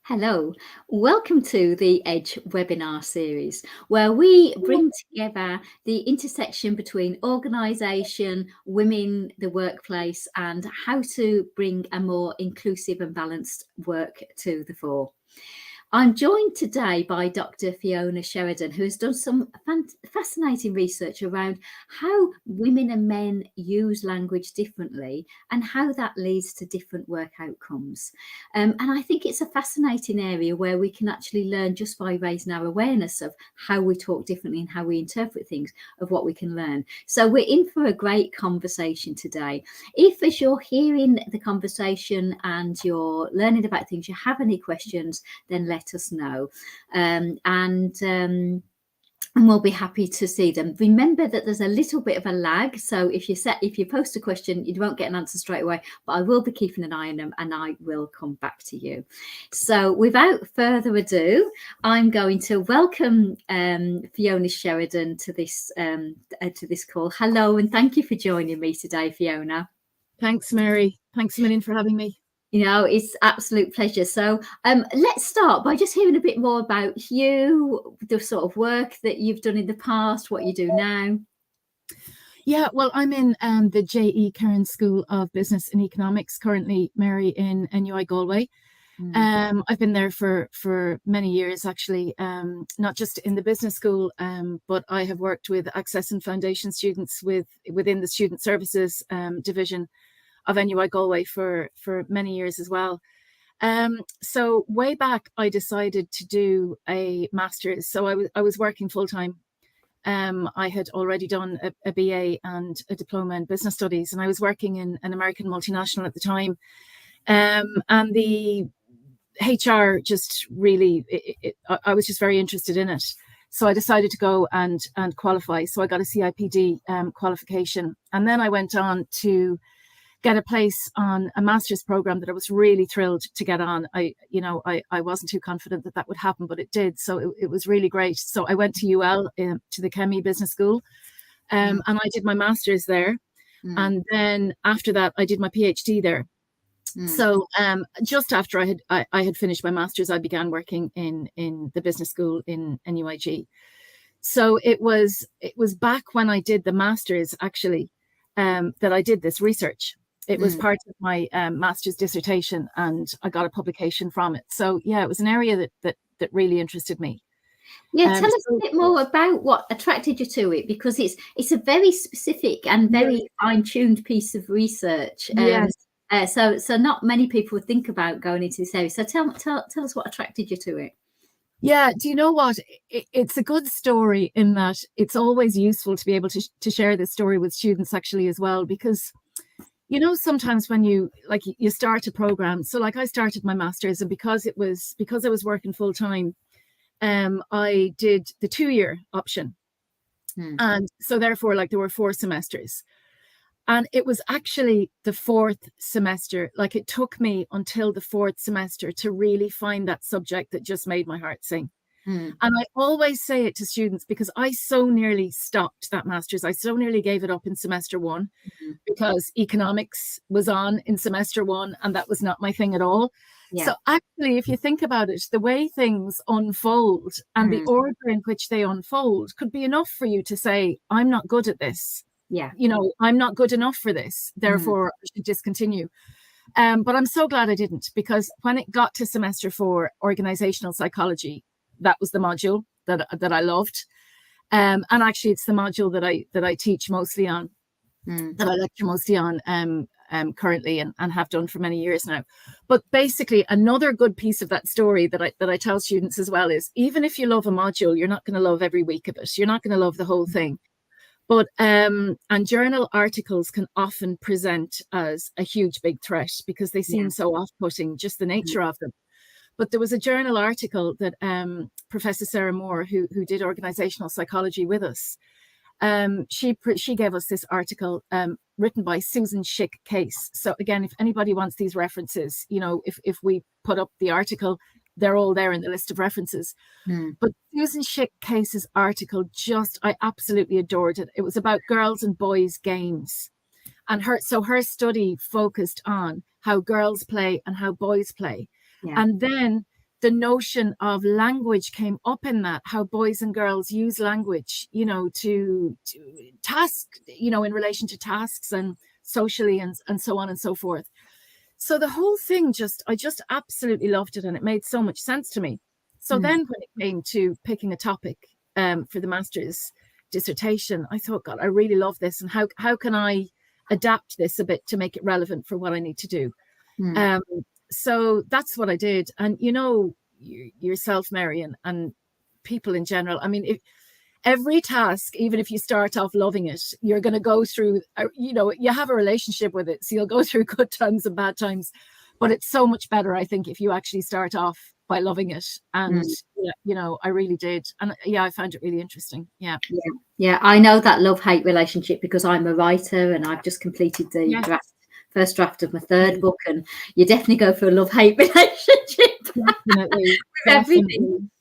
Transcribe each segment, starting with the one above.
Hello, welcome to the Edge webinar series, where we bring together the intersection between organisation, women, the workplace, and how to bring a more inclusive and balanced work to the fore. I'm joined today by Dr. Fiona Sheridan, who has done some fascinating research around how women and men use language differently and how that leads to different work outcomes. And I think it's a fascinating area where we can actually learn just by raising our awareness of how we talk differently and how we interpret things, of what we can learn. So we're in for a great conversation today. If, as you're hearing the conversation and you're learning about things, you have any questions, then let us know, and we'll be happy to see them. Remember that there's a little bit of a lag, so if you post a question, you won't get an answer straight away, but I will be keeping an eye on them and I will come back to you. So without further ado, I'm going to welcome Fiona Sheridan to this call. Hello, and thank you for joining me today, Fiona. Thanks, Mary. Thanks a million for having me. You know, it's absolute pleasure. So let's start by just hearing a bit more about you, the sort of work that you've done in the past, what you do now. Yeah, well, I'm in the JE Cairnes School of Business and Economics currently, Mary, in NUI Galway. I've been there for many years, actually, not just in the business school, but I have worked with Access and Foundation students within the Student Services division of NUI Galway for many years as well. So way back, I decided to do a master's. So I was working full time. I had already done a BA and a diploma in business studies, and I was working in an American multinational at the time. And the HR just really, I was just very interested in it. So I decided to go and qualify. So I got a CIPD qualification, and then I went on to get a place on a master's program that I was really thrilled to get on. I wasn't too confident that would happen, but it did. So it was really great. So I went to UL, to the Chemie Business School, and I did my master's there. And then after that, I did my PhD there. So just after I had finished my master's, I began working in the business school in NUIG. So it was back when I did the master's, actually, that I did this research. It was part of my master's dissertation, and I got a publication from it. So yeah, it was an area that really interested me. Yeah, tell us a bit more about what attracted you to it, because it's a very specific and very fine-tuned piece of research. Yes. So not many people would think about going into this area. So tell us what attracted you to it. Yeah, do you know what? It's a good story in that it's always useful to be able to share this story with students, actually, as well, because sometimes when you start a program, so like I started my master's, and because I was working full time, I did the 2-year option. And so therefore, there were 4 semesters. And it was actually the 4th semester, it took me until the 4th semester to really find that subject that just made my heart sing. And I always say it to students, because I so nearly stopped that master's. I so nearly gave it up in semester 1 because economics was on in semester 1, and that was not my thing at all. Yeah. So actually, if you think about it, the way things unfold and the order in which they unfold could be enough for you to say, I'm not good at this. Yeah. I'm not good enough for this. Therefore, I should discontinue. But I'm so glad I didn't, because when it got to semester 4, organizational psychology, that was the module that I loved. And actually, it's the module that I teach mostly on, that I lecture mostly on currently, and have done for many years now. But basically, another good piece of that story that I tell students as well is, even if you love a module, you're not going to love every week of it. You're not going to love the whole thing. But and journal articles can often present as a huge big threat, because they seem so off-putting, just the nature of them. But there was a journal article that Professor Sarah Moore, who did organizational psychology with us, she gave us this article written by Susan Schick Case. So again, if anybody wants these references, if we put up the article, they're all there in the list of references. But Susan Schick Case's article, I absolutely adored it. It was about girls and boys games. And her study focused on how girls play and how boys play. Yeah. And then the notion of language came up in that, how boys and girls use language, to task, in relation to tasks and socially and so on and so forth. So the whole thing I just absolutely loved it, and it made so much sense to me. So then when it came to picking a topic for the master's dissertation, I thought, God, I really love this. And how can I adapt this a bit to make it relevant for what I need to do? So that's what I did. And, yourself, Mary, and people in general, I mean, every task, even if you start off loving it, you're going to go through, you have a relationship with it. So you'll go through good times and bad times. But it's so much better, I think, if you actually start off by loving it. And, I really did. And I found it really interesting. Yeah. I know that love-hate relationship because I'm a writer and I've just completed the first draft of my third book, and you definitely go for a love-hate relationship. Definitely. With everything.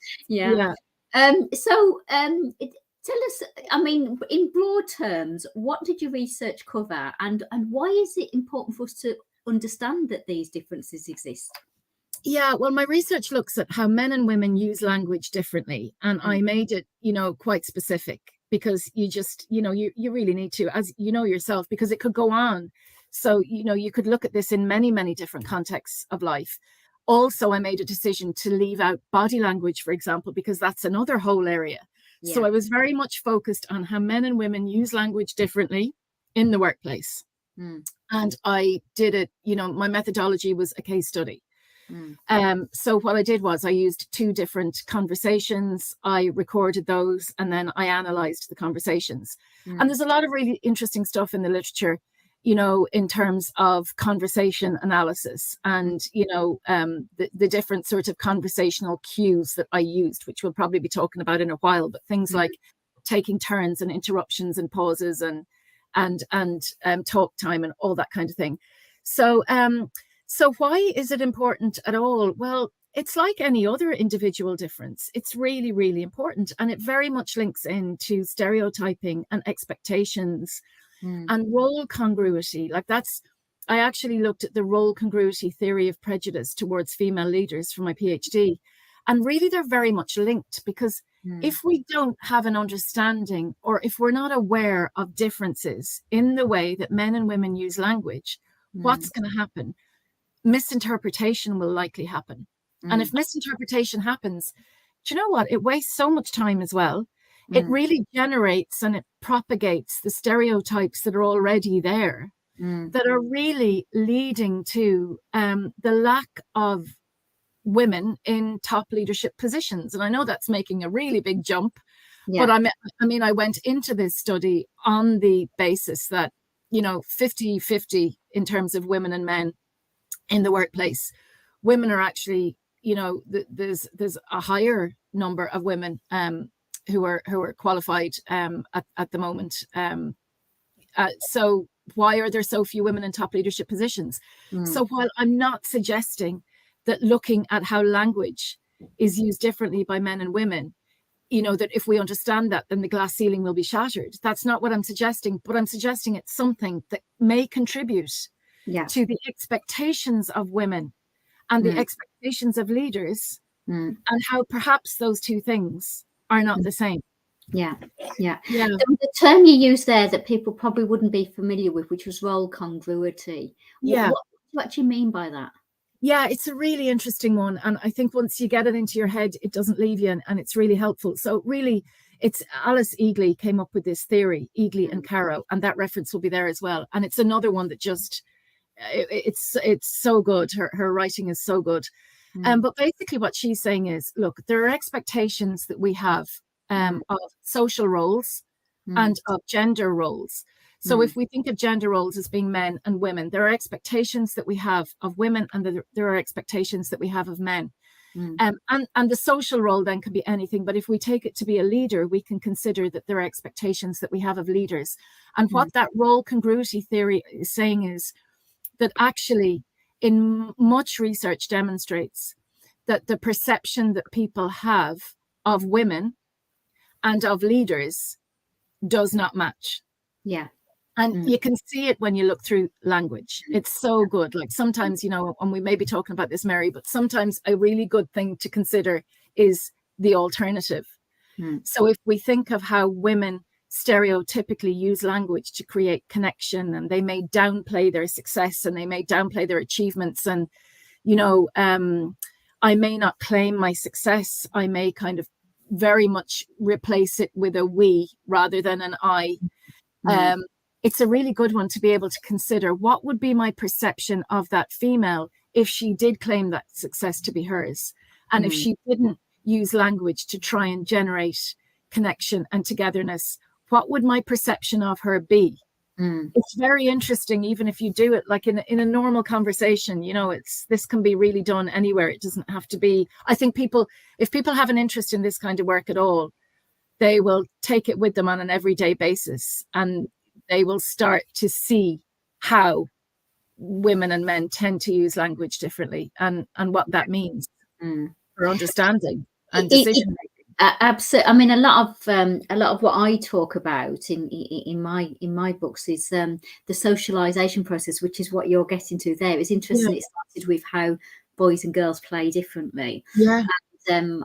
So tell us, I mean, in broad terms, what did your research cover, and why is it important for us to understand that these differences exist? Yeah, well, my research looks at how men and women use language differently, and I made it, quite specific, because you just, you really need to, as you know yourself, because it could go on. So, you could look at this in many, many different contexts of life. Also, I made a decision to leave out body language, for example, because that's another whole area. Yeah. So I was very much focused on how men and women use language differently in the workplace. And I did it, my methodology was a case study. So what I did was I used 2 different conversations. I recorded those, and then I analyzed the conversations. And there's a lot of really interesting stuff in the literature, in terms of conversation analysis and, the different sort of conversational cues that I used, which we'll probably be talking about in a while, but things like taking turns and interruptions and pauses and talk time and all that kind of thing. So why is it important at all? Well, it's like any other individual difference. It's really, really important. And it very much links into stereotyping and expectations and role congruity. I actually looked at the role congruity theory of prejudice towards female leaders for my PhD. And really, they're very much linked, because if we don't have an understanding, or if we're not aware of differences in the way that men and women use language, what's going to happen? Misinterpretation will likely happen. And if misinterpretation happens, do you know what? It wastes so much time as well. It really generates and it propagates the stereotypes that are already there, that are really leading to the lack of women in top leadership positions. And I know that's making a really big jump, but I went into this study on the basis that, 50-50 in terms of women and men in the workplace. Women are actually, there's a higher number of women who are qualified at the moment. So why are there so few women in top leadership positions? So while I'm not suggesting that looking at how language is used differently by men and women, that if we understand that, then the glass ceiling will be shattered. That's not what I'm suggesting, but I'm suggesting it's something that may contribute to the expectations of women and the expectations of leaders, and how perhaps those 2 things are not the same. Yeah. The term you used there that people probably wouldn't be familiar with, which was role congruity. What do you actually mean by that? Yeah, it's a really interesting one. And I think once you get it into your head, it doesn't leave you, and it's really helpful. So really, it's Alice Eagley came up with this theory, Eagley and Caro, and that reference will be there as well. And it's another one that just, it's so good. Her writing is so good. But basically what she's saying is, look, there are expectations that we have of social roles and of gender roles. So if we think of gender roles as being men and women, there are expectations that we have of women, and there are expectations that we have of men. And the social role then can be anything. But if we take it to be a leader, we can consider that there are expectations that we have of leaders. And what that role congruity theory is saying is that actually, in much research demonstrates that the perception that people have of women and of leaders does not match. Yeah. And you can see it when you look through language. It's so good. Like sometimes, you know, and we may be talking about this, Mary, but sometimes a really good thing to consider is the alternative. So if we think of how women stereotypically use language to create connection, and they may downplay their success and they may downplay their achievements, and, you know, I may not claim my success. I may kind of very much replace it with a we rather than an I. It's a really good one to be able to consider. What would be my perception of that female if she did claim that success to be hers? And if she didn't use language to try and generate connection and togetherness, what would my perception of her be? It's very interesting, even if you do it like in a normal conversation. You know, this can be really done anywhere. It doesn't have to be. I think if people have an interest in this kind of work at all, they will take it with them on an everyday basis, and they will start to see how women and men tend to use language differently, and what that means for understanding and decision making. Absolutely. I mean, a lot of what I talk about in my books is the socialization process, which is what you're getting to there. It's interesting. It started with how boys and girls play differently. And,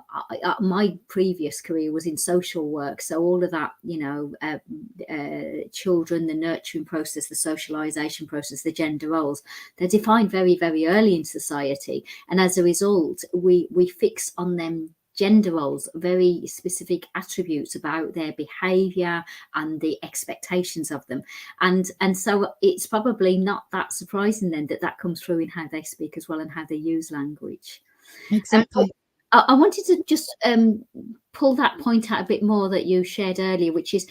my previous career was in social work, so all of that, you know, children, the nurturing process, the socialization process, the gender roles, they're defined very, very early in society, and as a result, we fix on them gender roles, very specific attributes about their behavior and the expectations of them, and so it's probably not that surprising then that comes through in how they speak as well and how they use language. Exactly. I wanted to just pull that point out a bit more that you shared earlier, which is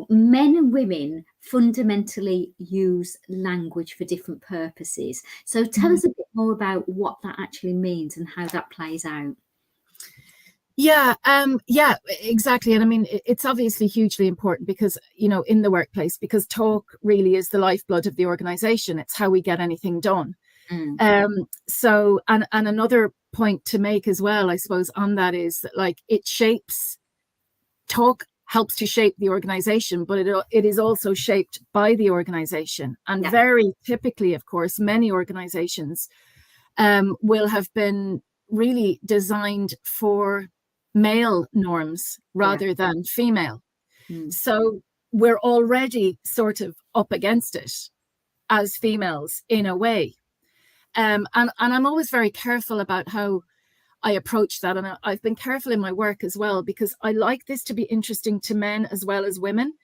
men and women fundamentally use language for different purposes. So tell us a bit more about what that actually means and how that plays out. Yeah, exactly. And I mean, it's obviously hugely important because, you know, in the workplace, because talk really is the lifeblood of the organization. It's how we get anything done. So, and another point to make as well, I suppose, on that is that, like, talk helps to shape the organization, but it is also shaped by the organization. And very typically, of course, many organizations will have been really designed for male norms rather than female. So we're already sort of up against it as females in a way. And I'm always very careful about how I approach that. And I've been careful in my work as well, because I like this to be interesting to men as well as women.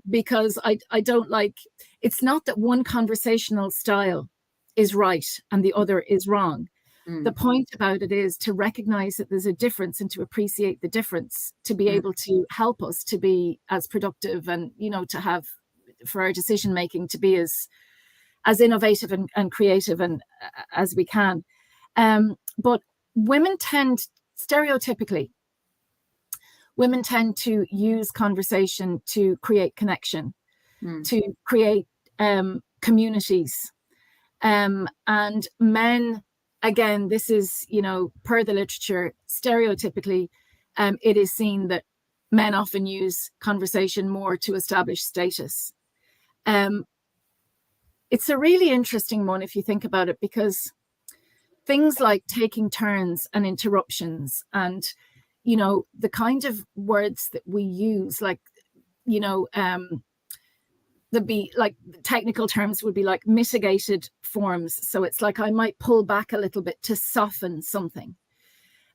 Because I don't like, it's not that one conversational style is right and the other is wrong. The point about it is to recognize that there's a difference and to appreciate the difference, to be able to help us to be as productive and, you know, to have, for our decision making, to be as innovative and creative and as we can. But women stereotypically to use conversation to create connection, to create communities. And men, again, this is, you know, per the literature, stereotypically, it is seen that men often use conversation more to establish status. It's a really interesting one if you think about it, because things like taking turns and interruptions and, you know, the kind of words that we use, like, you know, there'd be like technical terms would be like mitigated forms. So it's like I might pull back a little bit to soften something.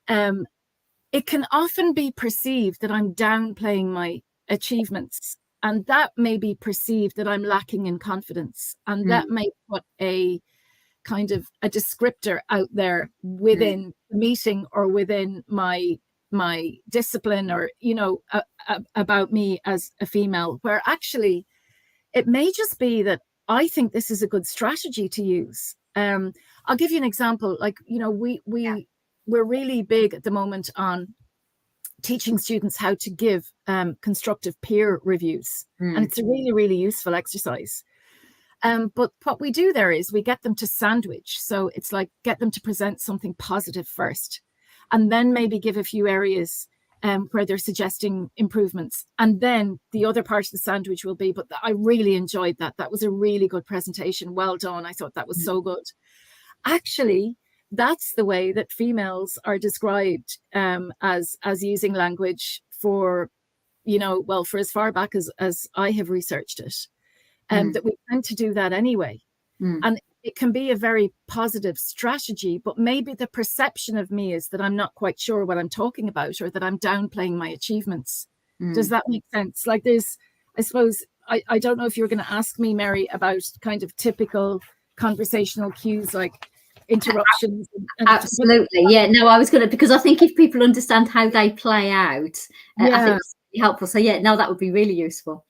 It can often be perceived that I'm downplaying my achievements, and that may be perceived that I'm lacking in confidence, and that may put a kind of a descriptor out there within the meeting or within my discipline, or, you know, about me as a female, where actually it may just be that I think this is a good strategy to use. I'll give you an example. Like, you know, we're really big at the moment on teaching students how to give constructive peer reviews. And it's a really, really useful exercise. But what we do there is we get them to sandwich. So it's like get them to present something positive first, and then maybe give a few areas where they're suggesting improvements. And then the other part of the sandwich will be, but I really enjoyed that. That was a really good presentation. Well done. I thought that was so good. Actually, that's the way that females are described, as using language for, well, for as far back as I have researched it, that we tend to do that anyway. And it can be a very positive strategy, but maybe the perception of me is that I'm not quite sure what I'm talking about, or that I'm downplaying my achievements. Does that make sense? Like I suppose, I don't know if you're going to ask me, Mary, about kind of typical conversational cues like interruptions. Absolutely. Yeah. No, I was going to, because I think if people understand how they play out, I think it's really helpful. So yeah, no, that would be really useful.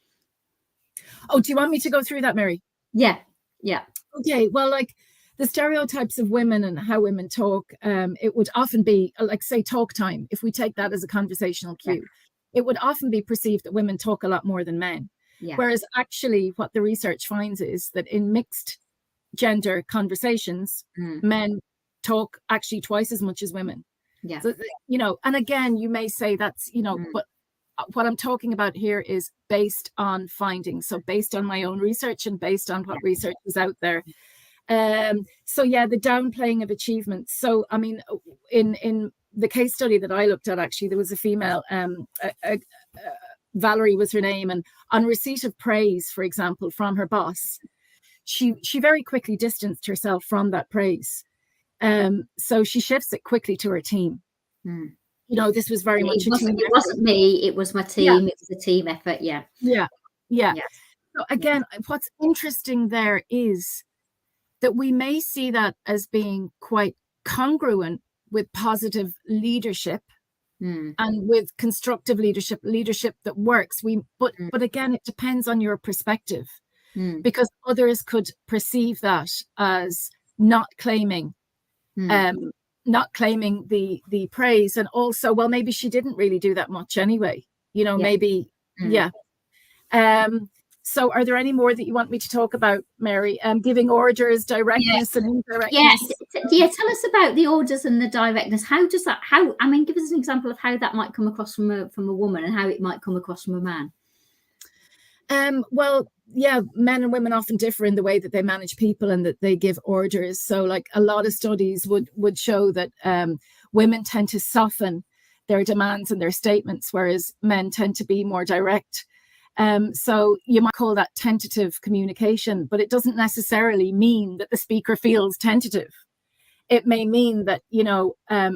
Oh, do you want me to go through that, Mary? Yeah. Yeah. Okay, well, like the stereotypes of women and how women talk, it would often be, like, say, talk time. If we take that as a conversational cue, it would often be perceived that women talk a lot more than men. Whereas actually what the research finds is that in mixed gender conversations, men talk actually twice as much as women. So, and again, you may say that's, but what I'm talking about here is based on findings. So based on my own research and based on what research is out there. So yeah, the downplaying of achievements. So, I mean, in the case study that I looked at, actually, there was a female, Valerie was her name. And on receipt of praise, for example, from her boss, she very quickly distanced herself from that praise. So she shifts it quickly to her team. This was very much a team effort. It wasn't me, it was my team. It was a team effort. Yeah. So again, what's interesting there is that we may see that as being quite congruent with positive leadership and with constructive leadership that works. But again, it depends on your perspective, because others could perceive that as not claiming the praise, and also, well, maybe she didn't really do that much anyway, maybe. So are there any more that you want me to talk about, Mary? Giving orders, directness and indirectness. Tell us about the orders and the directness. How does that, give us an example of how that might come across from a woman and how it might come across from a man. Well, yeah, men and women often differ in the way that they manage people and that they give orders. So like a lot of studies would show that women tend to soften their demands and their statements, whereas men tend to be more direct. So you might call that tentative communication, but it doesn't necessarily mean that the speaker feels tentative. It may mean that,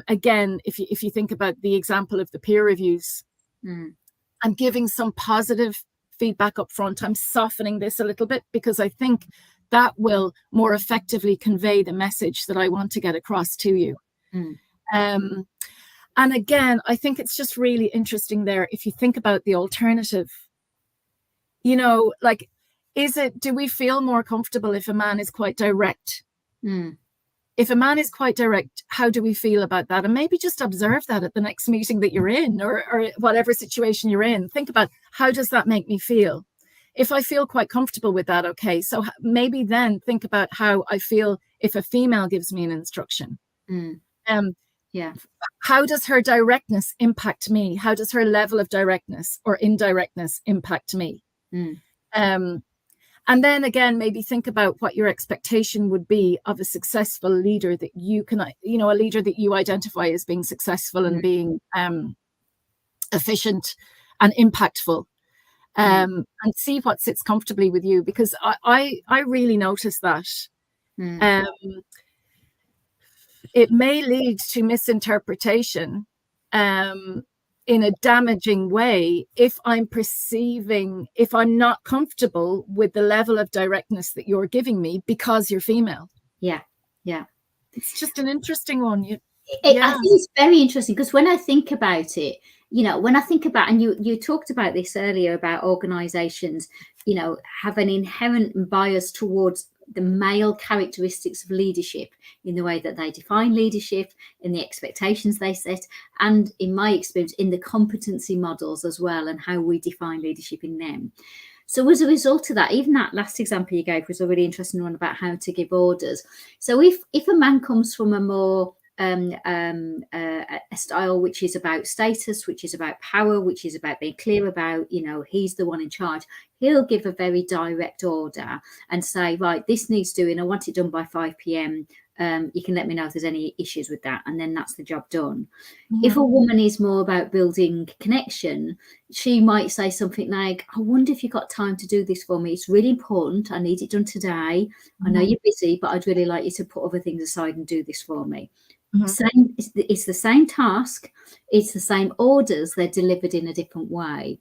again, if you think about the example of the peer reviews, I'm giving some positive feedback up front. I'm softening this a little bit because I think that will more effectively convey the message that I want to get across to you. And again, I think it's just really interesting there. If you think about the alternative, like, do we feel more comfortable if a man is quite direct? If a man is quite direct, how do we feel about that? And maybe just observe that at the next meeting that you're in, or whatever situation you're in. Think about, how does that make me feel? If I feel quite comfortable with that, okay, so maybe then think about how I feel if a female gives me an instruction. How does her directness impact me? How does her level of directness or indirectness impact me? And then again, maybe think about what your expectation would be of a successful leader that you can, a leader that you identify as being successful and being efficient and impactful, and see what sits comfortably with you. Because I really notice that it may lead to misinterpretation in a damaging way if I'm not comfortable with the level of directness that you're giving me because you're female. It's just an interesting one. I think it's very interesting, because when I think about it, and you talked about this earlier about organizations, have an inherent bias towards the male characteristics of leadership in the way that they define leadership, in the expectations they set, and in my experience, in the competency models as well, and how we define leadership in them. So as a result of that, even that last example you gave was a really interesting one about how to give orders. So if a man comes from a more a style which is about status, which is about power, which is about being clear about, he's the one in charge. He'll give a very direct order and say, right, this needs doing. I want it done by 5 p.m. You can let me know if there's any issues with that. And then that's the job done. Mm-hmm. If a woman is more about building connection, she might say something like, I wonder if you've got time to do this for me. It's really important. I need it done today. I know you're busy, but I'd really like you to put other things aside and do this for me. It's the same task. It's the same orders. They're delivered in a different way.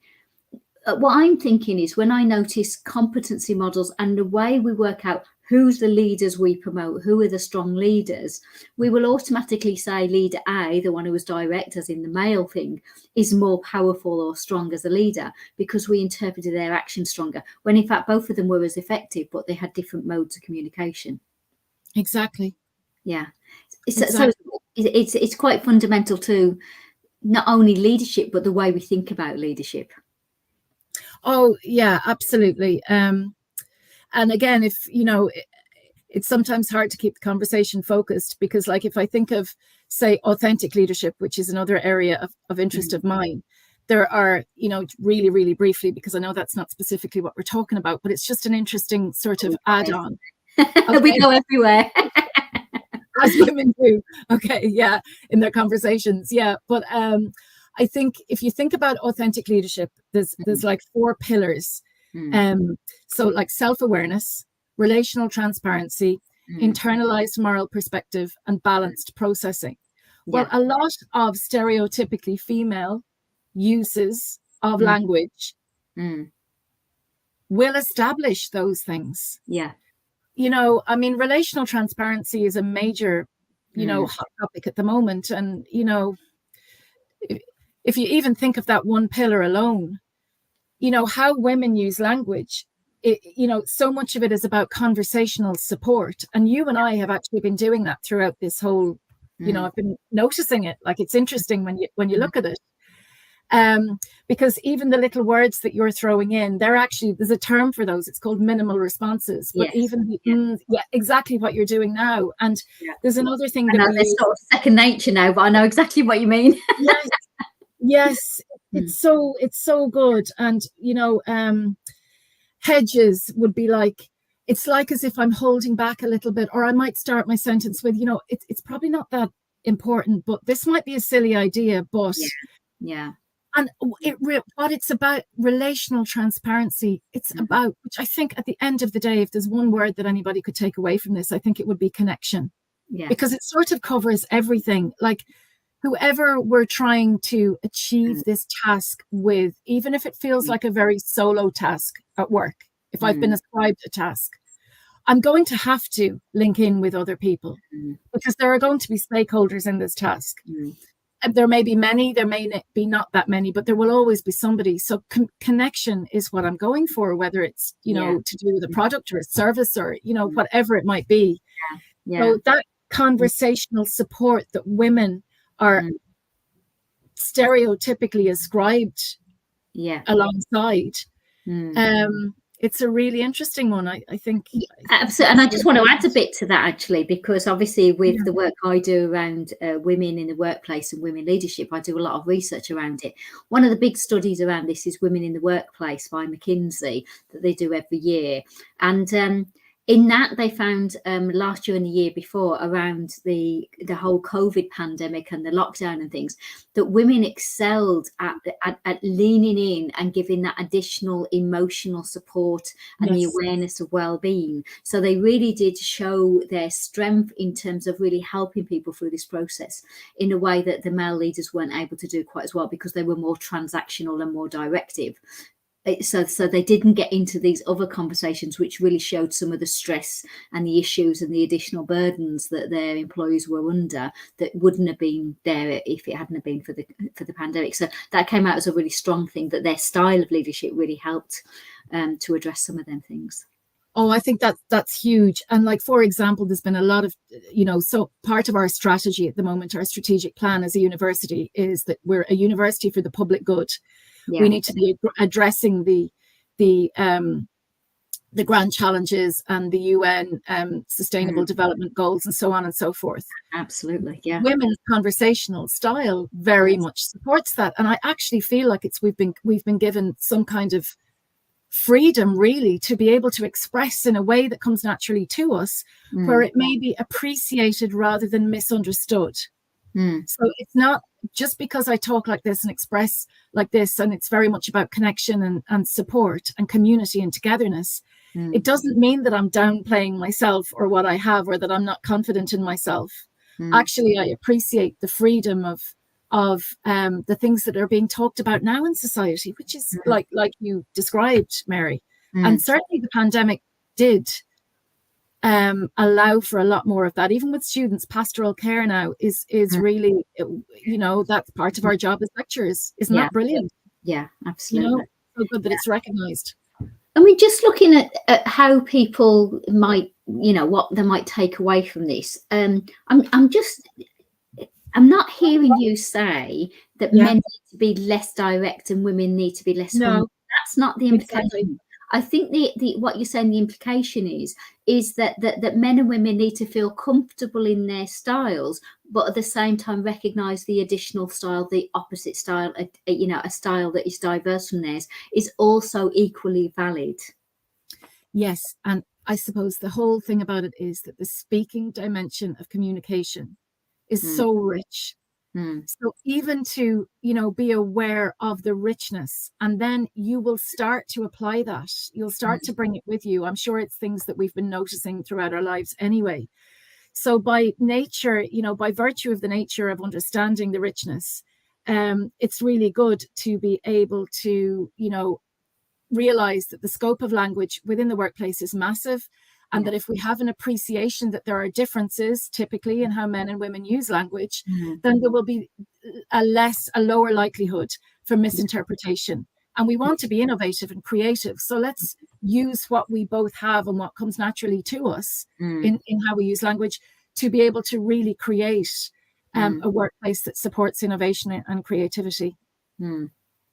What I'm thinking is, when I notice competency models and the way we work out who's the leaders we promote, who are the strong leaders, we will automatically say leader A, the one who was direct, as in the male thing, is more powerful or strong as a leader, because we interpreted their action stronger, when in fact both of them were as effective, but they had different modes of communication. Exactly. Yeah. So it's quite fundamental to not only leadership, but the way we think about leadership. Oh, yeah, absolutely. And again, if, it's sometimes hard to keep the conversation focused, because like if I think of, say, authentic leadership, which is another area of interest of mine, there are, really, really briefly, because I know that's not specifically what we're talking about, but it's just an interesting sort of add-on. Okay. We go everywhere. As women do. Okay, yeah, in their conversations. Yeah. But I think if you think about authentic leadership, there's like 4 pillars. So like self-awareness, relational transparency, internalized moral perspective, and balanced processing. Well, a lot of stereotypically female uses of language will establish those things. Yeah. Relational transparency is a major, hot topic at the moment. And, if you even think of that one pillar alone, how women use language, so much of it is about conversational support. And you and I have actually been doing that throughout this whole, I've been noticing it. Like, it's interesting when you look at it. Because even the little words that you're throwing in, there's a term for those. It's called minimal responses. But even exactly what you're doing now. And there's another thing that it's sort of second nature now, but I know exactly what you mean. Yes, it's so good. And hedges would be like, it's like as if I'm holding back a little bit, or I might start my sentence with, it's probably not that important, but this might be a silly idea, but and what it's about, relational transparency. It's about, which I think at the end of the day, if there's one word that anybody could take away from this, I think it would be connection. Because it sort of covers everything. Like, whoever we're trying to achieve this task with, even if it feels like a very solo task at work, if I've been ascribed a task, I'm going to have to link in with other people, because there are going to be stakeholders in this task. There may be many, there may be not that many, but there will always be somebody. So connection is what I'm going for, whether it's, to do with a product or a service or, whatever it might be. So that conversational support that women are stereotypically ascribed alongside. It's a really interesting one, I think. Absolutely. And I just want to add a bit to that, actually, because obviously with the work I do around women in the workplace and women leadership, I do a lot of research around it. One of the big studies around this is Women in the Workplace by McKinsey that they do every year. And in that, they found last year and the year before, around the whole COVID pandemic and the lockdown and things, that women excelled at leaning in and giving that additional emotional support and the awareness of well-being. So they really did show their strength in terms of really helping people through this process in a way that the male leaders weren't able to do quite as well, because they were more transactional and more directive. So they didn't get into these other conversations, which really showed some of the stress and the issues and the additional burdens that their employees were under that wouldn't have been there if it hadn't been for the pandemic. So that came out as a really strong thing, that their style of leadership really helped to address some of them things. Oh, I think that's huge. And like, for example, there's been a lot of, so part of our strategy at the moment, our strategic plan as a university, is that we're a university for the public good. We need to be addressing the the grand challenges and the UN sustainable development goals and so on and so forth. Absolutely, yeah. Women's conversational style very much supports that, and I actually feel like we've been given some kind of freedom, really, to be able to express in a way that comes naturally to us, where it may be appreciated rather than misunderstood. So it's not just because I talk like this and express like this, and it's very much about connection and support and community and togetherness. It doesn't mean that I'm downplaying myself or what I have, or that I'm not confident in myself. Actually, I appreciate the freedom of the things that are being talked about now in society, which is like you described, Mary. And certainly the pandemic did allow for a lot more of that. Even with students, pastoral care now is really, that's part of our job as lecturers. Isn't that brilliant? Yeah, absolutely. So good that it's recognized. I mean, just looking at how people might, what they might take away from this. I'm not hearing you say that men need to be less direct and women need to be less humble. That's not the implication. Exactly. I think the what you're saying, the implication is that men and women need to feel comfortable in their styles, but at the same time recognize the additional style, the opposite style, a style that is diverse from theirs is also equally valid. Yes, and I suppose the whole thing about it is that the speaking dimension of communication is so rich. So even to, be aware of the richness, and then you will start to apply that. You'll start to bring it with you. I'm sure it's things that we've been noticing throughout our lives anyway. So by nature, by virtue of the nature of understanding the richness, it's really good to be able to, realize that the scope of language within the workplace is massive. And that if we have an appreciation that there are differences typically in how men and women use language, then there will be a lower likelihood for misinterpretation. And we want to be innovative and creative. So let's use what we both have and what comes naturally to us in how we use language to be able to really create a workplace that supports innovation and creativity.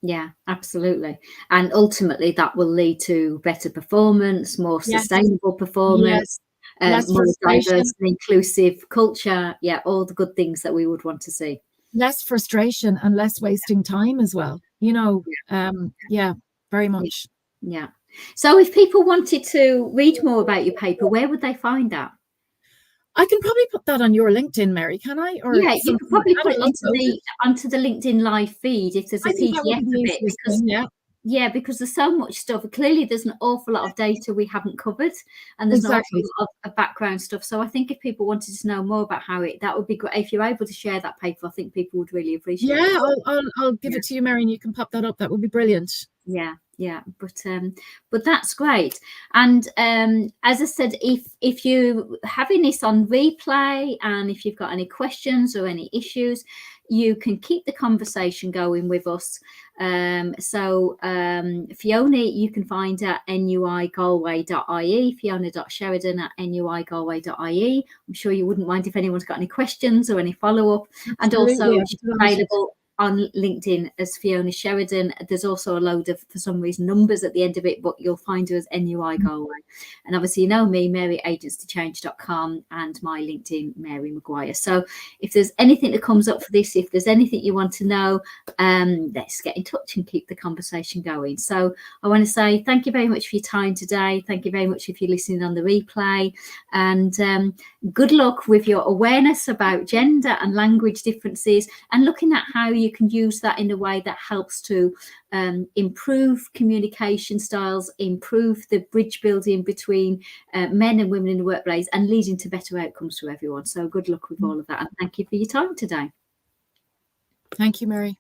Yeah, absolutely. And ultimately that will lead to better performance, more sustainable performance, more diverse and inclusive culture. Yeah, all the good things that we would want to see. Less frustration and less wasting time as well. Very much. Yeah. So if people wanted to read more about your paper, where would they find that? I can probably put that on your LinkedIn, Mary, can I? Or yeah, you could probably put it onto the LinkedIn live feed if there's a PDF of it. Because there's so much stuff. Clearly, there's an awful lot of data we haven't covered, and there's an awful lot of background stuff. So I think if people wanted to know more about that would be great. If you're able to share that paper, I think people would really appreciate it. Yeah, I'll give it to you, Mary, and you can pop that up. That would be brilliant. Yeah, but that's great. And as I said, if you having this on replay, and if you've got any questions or any issues, you can keep the conversation going with us. Fiona, you can find at nuigalway.ie, fiona.sheridan at nuigalway.ie. I'm sure you wouldn't mind if anyone's got any questions or any follow-up. And also she's available on LinkedIn as Fiona Sheridan. There's also a load of, for some reason, numbers at the end of it, but you'll find her as NUI Galway. And obviously, me, maryagentstoChange.com, and my LinkedIn, Mary Maguire. So if there's anything that comes up for this, if there's anything you want to know, let's get in touch and keep the conversation going. So I want to say thank you very much for your time today. Thank you very much if you're listening on the replay. And good luck with your awareness about gender and language differences, and looking at how you can use that in a way that helps to improve communication styles, improve the bridge building between men and women in the workplace, and leading to better outcomes for everyone. So good luck with all of that, and thank you for your time today. Thank you, Mary.